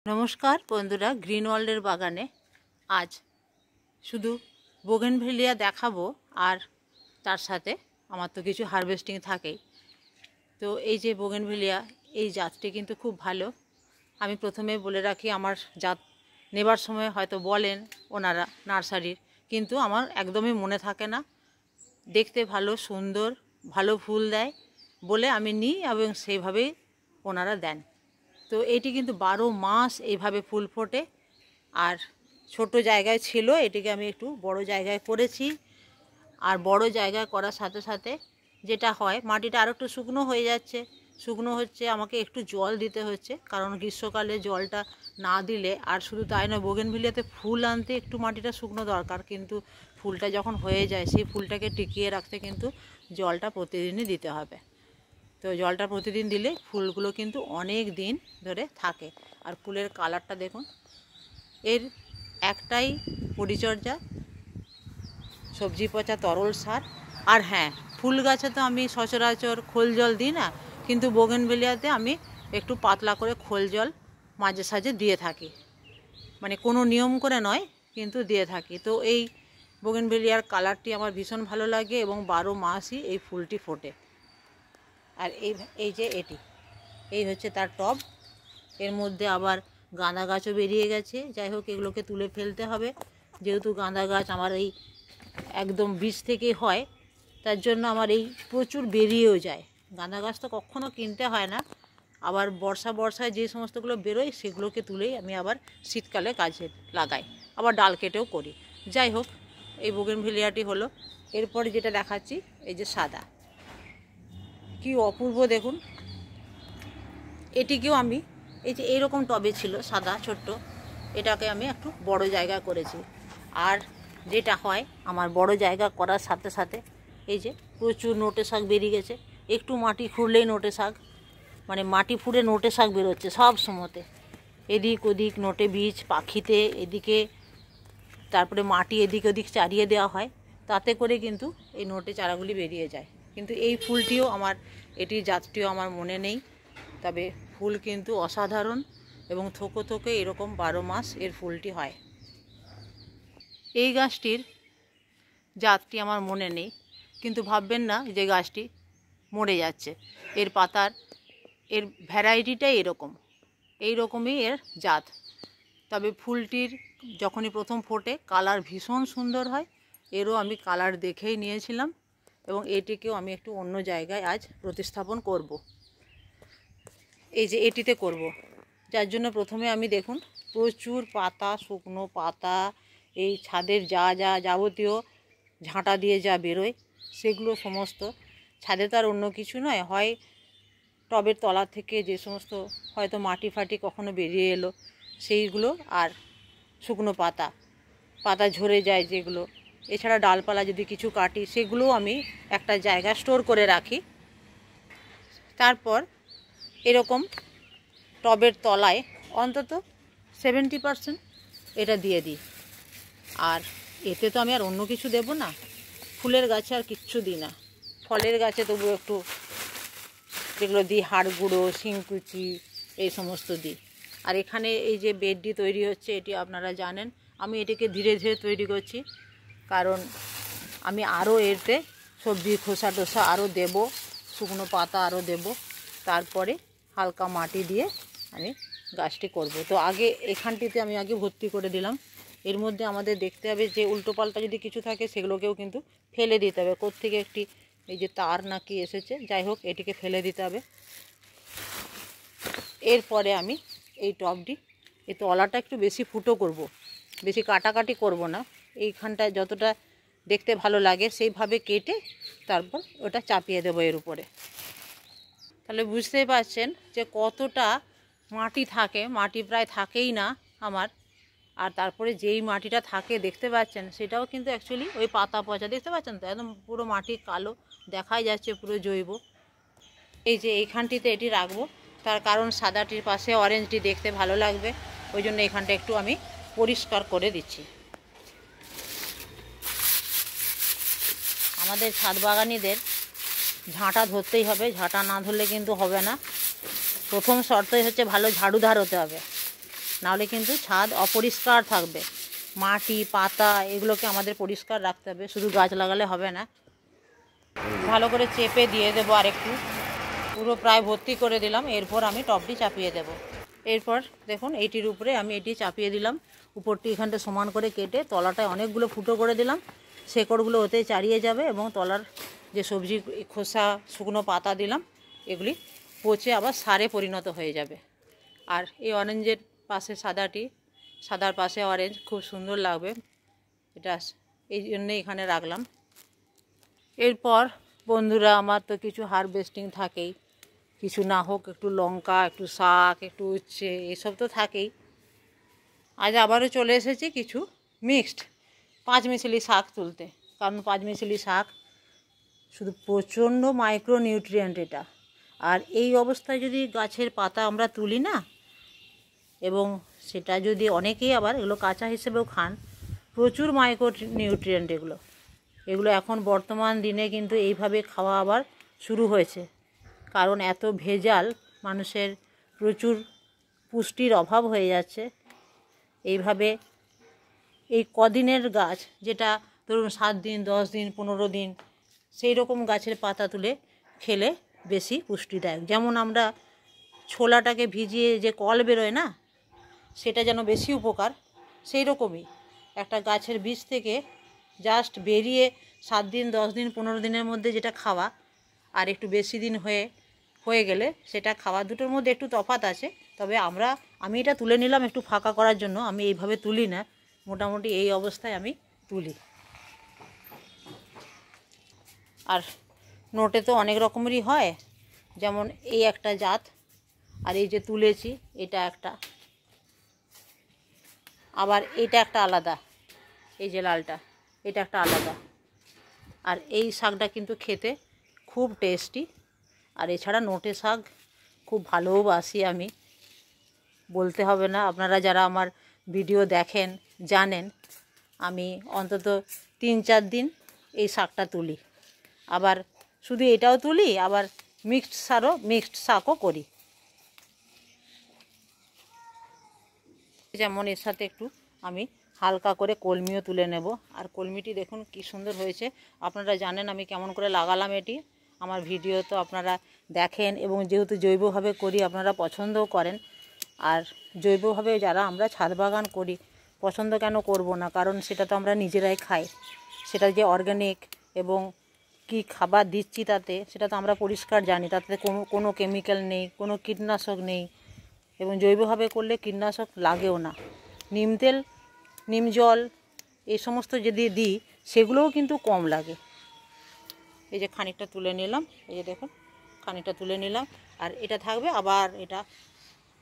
নমস্কার বন্ধুরা, গ্রিন ওয়ার্ল্ডের বাগানে আজ শুধু বোগেনভেলিয়া দেখাবো, আর তার সাথে আমার তো কিছু হারভেস্টিং থাকেই। তো এই যে বোগেনভেলিয়া, এই জাতটি কিন্তু খুব ভালো। আমি প্রথমে বলে রাখি, আমার জাত নেবার সময় হয়তো বলেন ওনারা নার্সারির, কিন্তু আমার একদমই মনে থাকে না। দেখতে ভালো, সুন্দর, ভালো ফুল দেয় বলে আমি নিই এবং সেইভাবেই ওনারা দেন। তো এটি কিন্তু 12 মাস এইভাবে ফুল ফোটে। আর ছোট জায়গায় ছিল, এটিকে আমি একটু বড় জায়গায় করেছি। আর বড় জায়গায় করার সাথে সাথে যেটা হয়, মাটিটা আরও একটু শুকনো হয়ে যাচ্ছে, শুকনো হচ্ছে, আমাকে একটু জল দিতে হচ্ছে, কারণ গ্রীষ্মকালে জলটা না দিলে, আর শুধু তাই নয়, বোগেনভিলিয়াতে ফুল আনতে একটু মাটিটা শুকনো দরকার, কিন্তু ফুলটা যখন হয়ে যায় সেই ফুলটাকে টিকিয়ে রাখতে কিন্তু জলটা প্রতিদিনই দিতে হবে। তো জলটা প্রতিদিন দিলে ফুলগুলো কিন্তু অনেক দিন ধরে থাকে। আর ফুলের কালারটা দেখুন, এর একটাই পরিচর্যা, সবজি পচা তরল সার। আর হ্যাঁ, ফুল গাছে তো আমি সচরাচর খোল জল দিই না, কিন্তু বোগেনভেলিয়াতে আমি একটু পাতলা করে খোল জল মাঝে সাঝে দিয়ে থাকি, মানে কোনো নিয়ম করে নয়, কিন্তু দিয়ে থাকি। তো এই বোগেনভেলিয়ার কালারটি আমার ভীষণ ভালো লাগে এবং 12 মাসই এই ফুলটি ফোটে। আর এই যে এই হচ্ছে তার টব। এর মধ্যে আবার গাঁদা গাছও বেরিয়ে গেছে। যাই হোক, এগুলোকে তুলে ফেলতে হবে, যেহেতু গাঁদা গাছ আমার এই একদম বীজ থেকে হয়, তার জন্য আমার এই প্রচুর বেরিয়েও যায়। গাঁদা গাছ তো কখনও কিনতে হয় না। আবার বর্ষায় যে সমস্তগুলো বেরোয় সেগুলোকে তুলেই আমি আবার শীতকালে কাজে লাগাই, আবার ডাল কেটেও করি। যাই হোক, এই বোগেনভেলিয়াটি হলো। এরপরে যেটা দেখাচ্ছি, এই যে সাদা, কি অপূর্ব দেখুন। এটিকেও আমি এই যে এইরকম টবে ছিল সাদা ছোট্ট, এটাকে আমি একটু বড় জায়গা করেছি। আর যেটা হয়, আমার বড় জায়গা করার সাথে সাথে এই যে প্রচুর নোটে শাক বেরিয়ে গেছে। একটু মাটি খুঁড়লেই নোটে শাক, মানে মাটি ফুঁড়ে নোটে শাক বেরোচ্ছে সব সময়তে, এদিক ওদিক নোটে বীজ পাখিতে, এদিকে তারপরে মাটি এদিক ওদিক চারিয়ে দেওয়া হয়, তাতে করে কিন্তু এই নোটে চারাগুলি বেরিয়ে যায়। কিন্তু এই ফুলটিও আমার, এটির জাতটিও আমার মনে নেই, তবে ফুল কিন্তু অসাধারণ এবং থোকে থোকে এরকম 12 মাস এর ফুলটি হয়। এই গাছটির জাতটি আমার মনে নেই, কিন্তু ভাববেন না যে গাছটি মরে যাচ্ছে। এর পাতার এর ভ্যারাইটিটাই এই রকমই এর জাত। তবে ফুলটির যখনই প্রথম ফোটে কালার ভীষণ সুন্দর হয়। এরও আমি কালার দেখেই নিয়েছিলাম এবং এটিকেও আমি একটু অন্য জায়গায় আজ প্রতিস্থাপন করব। এই যে এটিতে করব, যার জন্য প্রথমে আমি দেখুন প্রচুর পাতা, শুকনো পাতা, এই ছাদের যা যাবতীয় ঝাঁটা দিয়ে যা বেরোয় সেগুলো সমস্ত, ছাদে তো আর অন্য কিছু নয়, হয় টবের তলা থেকে যে সমস্ত হয়তো মাটি ফাটি কখনো বেরিয়ে এলো সেইগুলো, আর শুকনো পাতা ঝরে যায় যেগুলো, এছাড়া ডালপালা যদি কিছু কাটি সেগুলোও আমি একটা জায়গায় স্টোর করে রাখি। তারপর এরকম টবের তলায় অন্তত 70% এটা দিয়ে দিই। আর এতে তো আমি আর অন্য কিছু দেব না, ফুলের গাছে আর কিচ্ছু দিই না। ফলের গাছে তবু একটু যেগুলো দিই, হাড় গুঁড়ো, শিংকুচি, এই সমস্ত দিই। আর এখানে এই যে বেডটি তৈরি হচ্ছে, এটি আপনারা জানেন আমি এটিকে ধীরে ধীরে তৈরি করছি, কারণ আমি আরও এতে সবজি খোসা টোসা আরও দেব, শুকনো পাতা আরও দেব, তারপরে হালকা মাটি দিয়ে আমি গাছটি করব। তো আগে এখানটিতে আমি আগে ভর্তি করে দিলাম। এর মধ্যে আমাদের দেখতে হবে যে উল্টোপাল্টা যদি কিছু থাকে সেগুলোকেও কিন্তু ফেলে দিতে হবে। কোত্থেকে একটি এই যে তার নাকি এসেছে, যাই হোক এটিকে ফেলে দিতে হবে। এরপরে আমি এই টবটি, এই তলাটা একটু বেশি ফুটো করব, বেশি কাটাকাটি করব না, এইখানটায় যতটা দেখতে ভালো লাগে সেইভাবে কেটে তারপর ওটা চাপিয়ে দেবো এর উপরে। তাহলে বুঝতেই পারছেন যে কতটা মাটি থাকে, মাটি প্রায় থাকেই না আমার। আর তারপরে যেই মাটিটা থাকে দেখতে পাচ্ছেন, সেটাও কিন্তু অ্যাকচুয়ালি ওই পাতা পচা, দেখতে পাচ্ছেন তো একদম পুরো মাটি কালো দেখাই যাচ্ছে, পুরো জৈব। এই যে এইখানটিতে এটি রাখবো, তার কারণ সাদাটির পাশে অরেঞ্জটি দেখতে ভালো লাগবে, ওই জন্য এখানটা একটু আমি পরিষ্কার করে দিচ্ছি। আমাদের ছাদ বাগানিদের ঝাঁটা ধরতেই হবে, ঝাঁটা না ধরলে কিন্তু হবে না। প্রথম শর্তই হচ্ছে ভালো ঝাড়ুধার হতে হবে। নাহলে কিন্তু ছাদ অপরিষ্কার থাকবে। মাটি পাতা এগুলোকে আমাদের পরিষ্কার রাখতে হবে, শুধু গাছ লাগালে হবে না। ভালো করে চেপে দিয়ে দেবো আরেকটু, পুরো প্রায় ভর্তি করে দিলাম। এরপর আমি টবটি চাপিয়ে দেব। এরপর দেখুন এইটির উপরে আমি এটি চাপিয়ে দিলাম, উপরটি এখানটা সমান করে কেটে তলাটায় অনেকগুলো ফুটো করে দিলাম। শেকড়গুলো ওতে চারিয়ে যাবে এবং তলার যে সবজি খোসা শুকনো পাতা দিলাম এগুলি পচে আবার সারে পরিণত হয়ে যাবে। আর এই অরেঞ্জের পাশে সাদাটি, সাদার পাশে অরেঞ্জ, খুব সুন্দর লাগবে, এটা এই জন্যে এখানে রাখলাম। এরপর বন্ধুরা আমার তো কিছু হারভেস্টিং থাকেই, কিছু না হোক একটু লঙ্কা, একটু শাক, একটু উচ্ছে, এসব তো থাকেই। আজ আবারও চলে এসেছি কিছু মিক্সড পাঁচমিশালি শাক তুলতে, কারণ পাঁচমিশালি শাক শুধু প্রচণ্ড মাইক্রো নিউট্রিয়েন্ট এটা। আর এই অবস্থায় যদি গাছের পাতা আমরা তুলি না, এবং সেটা যদি অনেকেই আবার এগুলো কাঁচা হিসেবেও খান, প্রচুর মাইক্রো নিউট্রিয়েন্ট এগুলো এখন বর্তমান দিনে কিন্তু এইভাবে খাওয়া আবার শুরু হয়েছে, কারণ এত ভেজাল, মানুষের প্রচুর পুষ্টির অভাব হয়ে যাচ্ছে। এইভাবে এই কদিনের গাছ, যেটা ধরুন 7 দিন 10 দিন 15 দিন, সেই রকম গাছের পাতা তুলে খেলে বেশি পুষ্টিদায়ক। যেমন আমরা ছোলাটাকে ভিজিয়ে যে কল বেরোয় না, সেটা যেন বেশি উপকার, সেই রকমই একটা গাছের বীজ থেকে জাস্ট বেরিয়ে 7 দিন 10 দিন 15 দিনের মধ্যে যেটা খাওয়া, আর একটু বেশি দিন হয়ে গেলে সেটা খাওয়া, দুটোর মধ্যে একটু তফাৎ আছে। তবে আমি এটা তুলে নিলাম একটু ফাঁকা করার জন্য, আমি এইভাবে তুলি না, মোটামুটি এই অবস্থায় আমি তুলি। আর নোটে তো অনেক রকমেরই হয়, যেমন এই একটা জাত, আর এই যে তুলেছি এটা একটা, আবার এটা একটা আলাদা, এই যে লালটা এটা একটা আলাদা। আর এই শাকটা কিন্তু খেতে খুব টেস্টি। আর এছাড়া নোটে শাক খুব ভালোবাসি আমি, বলতে হবে না, আপনারা যারা আমার ভিডিও দেখেন জানেন আমি অন্তত 3-4 দিন এই শাকটা তুলি। আবার শুধু এটাও তুলি, আবার মিক্সড শাকও করি। যেমন এর সাথে একটু আমি হালকা করে কলমিও তুলে নেব। আর কলমিটি দেখুন কি সুন্দর হয়েছে। আপনারা জানেন আমি কেমন করে লাগালাম এটি, আমার ভিডিও তো আপনারা দেখেন, এবং যেহেতু জৈবভাবে করি আপনারা পছন্দও করেন। আর জৈবভাবে যারা আমরা ছাদ বাগান করি, পছন্দ কেন করব না, কারণ সেটা তো আমরা নিজেরাই খাই। সেটা যে অর্গানিক এবং কি খাবার দিচ্ছি তাতে, সেটা তো আমরা পরিষ্কার জানি, তাতে কোনো কেমিক্যাল নেই, কোনো কীটনাশক নেই। এবং জৈবভাবে করলে কীটনাশক লাগেও না। নিম তেল, নিম জল এই সমস্ত যদি দিই সেগুলোও কিন্তু কম লাগে। এই যে খানিকটা তুলে নিলাম, এই যে দেখুন খানিকটা তুলে নিলাম। আর এটা থাকবে, আবার এটা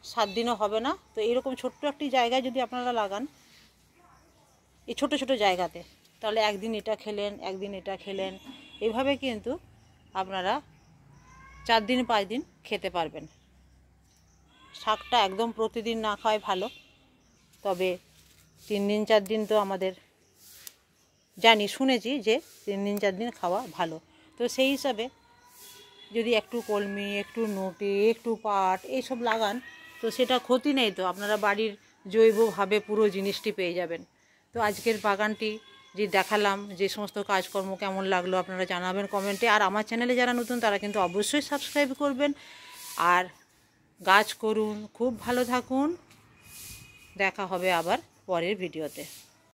7 দিনও হবে না। তো এইরকম ছোট্ট একটি জায়গায় যদি আপনারা লাগান, এই ছোট ছোট জায়গাতে, তাহলে একদিন এটা খেলেন, একদিন এটা খেলেন, এইভাবে কিন্তু আপনারা 4 দিন 5 দিন খেতে পারবেন। শাকটা একদম প্রতিদিন না খাওয়াই ভালো, তবে 3 দিন 4 দিন তো আমাদের শুনেছি যে 3 দিন 4 দিন খাওয়া ভালো। তো সেই হিসাবে যদি একটু কলমি, একটু নোটে, একটু পাট এইসব লাগান, তো সেটা ক্ষতি নেই, তো আপনারা বাড়ির জৈবভাবে পুরো জিনিসটি পেয়ে যাবেন। তো আজকের বাগানটি যে দেখালাম, যে সমস্ত কাজকর্ম কেমন লাগলো আপনারা জানাবেন কমেন্টে। আর আমার চ্যানেলে যারা নতুন তারা কিন্তু অবশ্যই সাবস্ক্রাইব করবেন, আর গাছ করুন। খুব ভালো থাকুন, দেখা হবে আবার পরের ভিডিওতে।